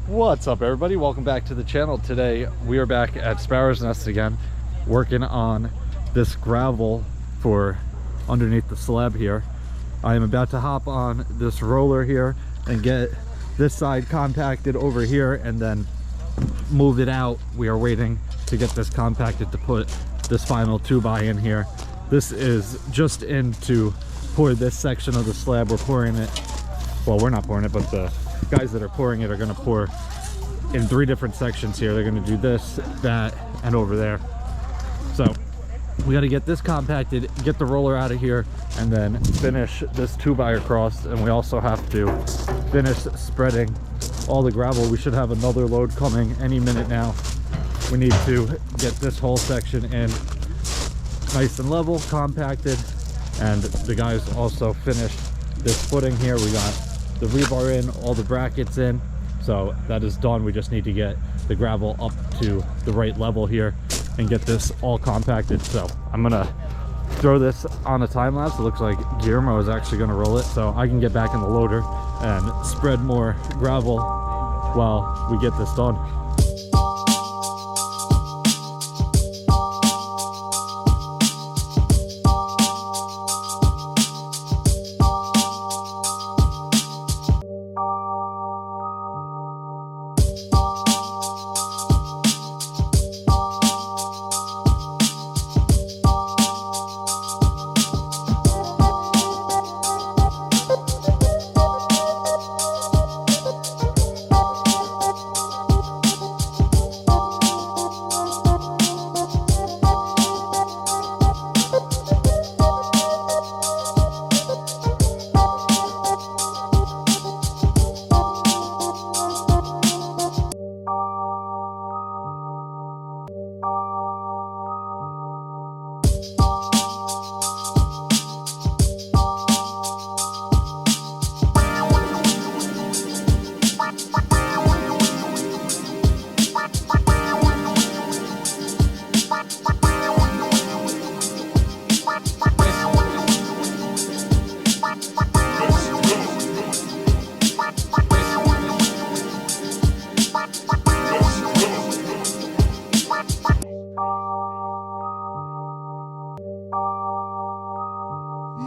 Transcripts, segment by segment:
What's up, everybody? Welcome back to the channel. Today we are back at Sparrow's Nest again, working on this gravel for underneath the slab here. I am about to hop on this roller here and get this side compacted over here and then move it out. We are waiting to get this compacted to put this final 2x in here. This is just in to pour this section of the slab. We're pouring it, well, we're not pouring it, but the guys that are pouring it are going to pour in 3 different sections here. They're going to do this, that, and over there. So we got to get this compacted, get the roller out of here, and then finish this 2x across. And we also have to finish spreading all the gravel. We should have another load coming any minute now. We need to get this whole section in nice and level, compacted, and the guys also finished this footing here. We got the rebar in, all the brackets in, so that is done. We just need to get the gravel up to the right level here and get this all compacted. So I'm gonna throw this on a time lapse. It looks like Guillermo is actually gonna roll it, so I can get back in the loader and spread more gravel while we get this done.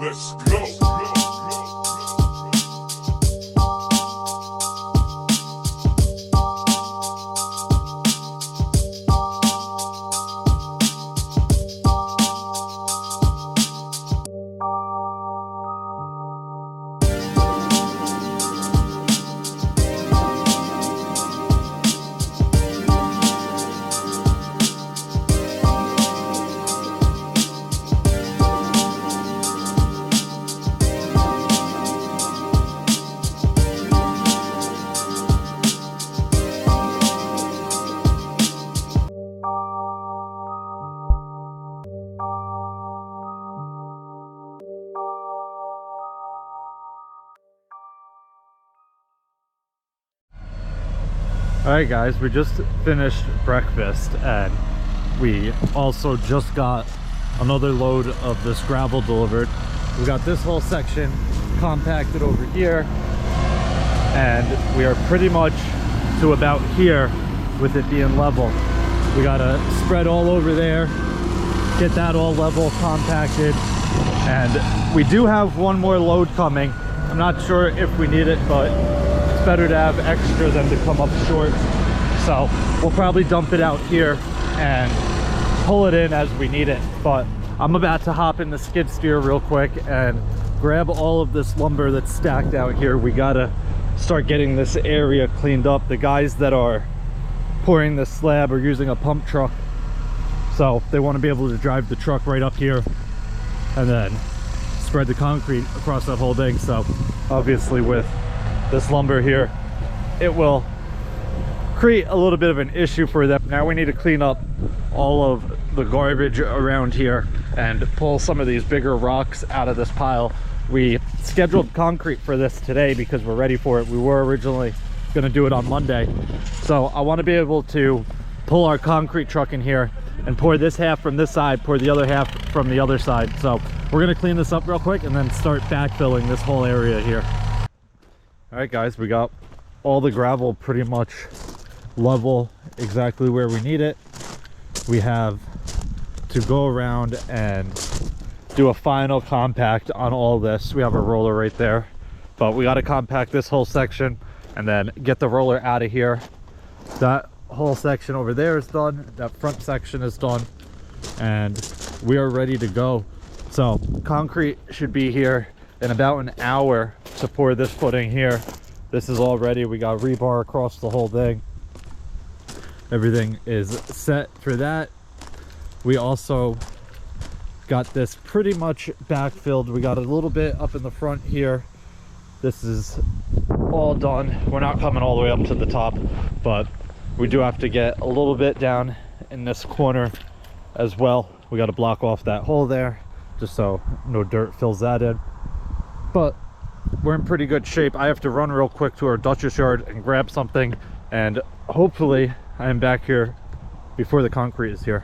Let's go. Alright guys, we just finished breakfast and we also just got another load of this gravel delivered. We got this whole section compacted over here and we are pretty much to about here with it being level. We gotta spread all over there, get that all level, compacted, and we do have one more load coming. I'm not sure if we need it, but it's better to have extra than to come up short. So we'll probably dump it out here and pull it in as we need it. But I'm about to hop in the skid steer real quick and grab all of this lumber that's stacked out here. We gotta start getting this area cleaned up. The guys that are pouring this slab are using a pump truck, so they want to be able to drive the truck right up here and then spread the concrete across that whole thing. So obviously with this lumber here, it will create a little bit of an issue for them. Now we need to clean up all of the garbage around here and pull some of these bigger rocks out of this pile. We scheduled concrete for this today because we're ready for it. We were originally going to do it on Monday, so I want to be able to pull our concrete truck in here and pour this half from this side, pour the other half from the other side. So we're going to clean this up real quick and then start backfilling this whole area here. All right guys, we got all the gravel pretty much level exactly where we need it. We have to go around and do a final compact on all this. We have a roller right there, but we got to compact this whole section and then get the roller out of here. That whole section over there is done, that front section is done, and we are ready to go. So concrete should be here in about an hour to pour this footing here. This is all ready. We got rebar across the whole thing. Everything is set for that. We also got this pretty much backfilled. We got a little bit up in the front here. This is all done. We're not coming all the way up to the top, but we do have to get a little bit down in this corner as well. We got to block off that hole there just so no dirt fills that in. But we're in pretty good shape. I have to run real quick to our Dutchess yard and grab something, and hopefully I am back here before the concrete is here.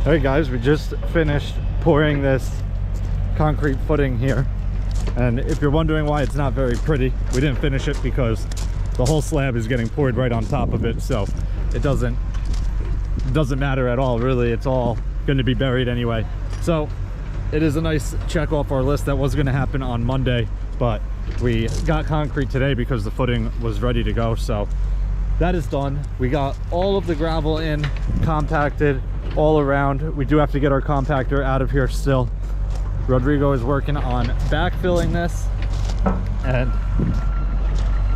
All right guys, we just finished pouring this concrete footing here. And if you're wondering why it's not very pretty, we didn't finish it because the whole slab is getting poured right on top of it, so it doesn't matter at all, really. It's all going to be buried anyway. So it is a nice check off our list. That was going to happen on Monday, but we got concrete today because the footing was ready to go. So that is done. We got all of the gravel in, compacted all around. We do have to get our compactor out of here still. Rodrigo is working on backfilling this, and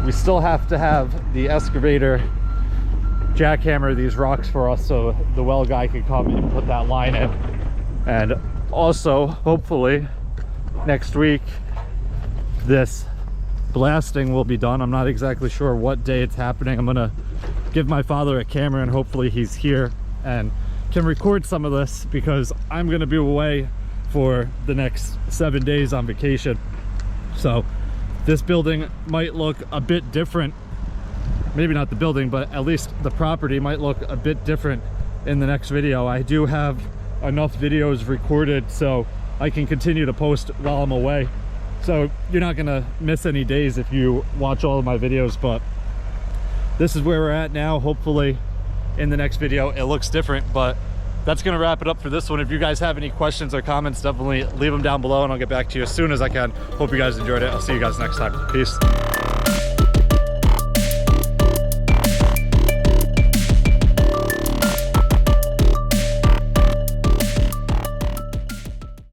we still have to have the excavator jackhammer these rocks for us so the well guy can come and put that line in. And also, hopefully next week this blasting will be done. I'm not exactly sure what day it's happening. I'm gonna give my father a camera and hopefully he's here and can record some of this, because I'm gonna be away for the next 7 days on vacation. So this building might look a bit different. Maybe not the building, but at least the property might look a bit different in the next video. I do have enough videos recorded so I can continue to post while I'm away. So you're not gonna miss any days if you watch all of my videos, but this is where we're at now. Hopefully in the next video it looks different, but that's gonna wrap it up for this one. If you guys have any questions or comments, definitely leave them down below and I'll get back to you as soon as I can. Hope you guys enjoyed it. I'll see you guys next time. Peace.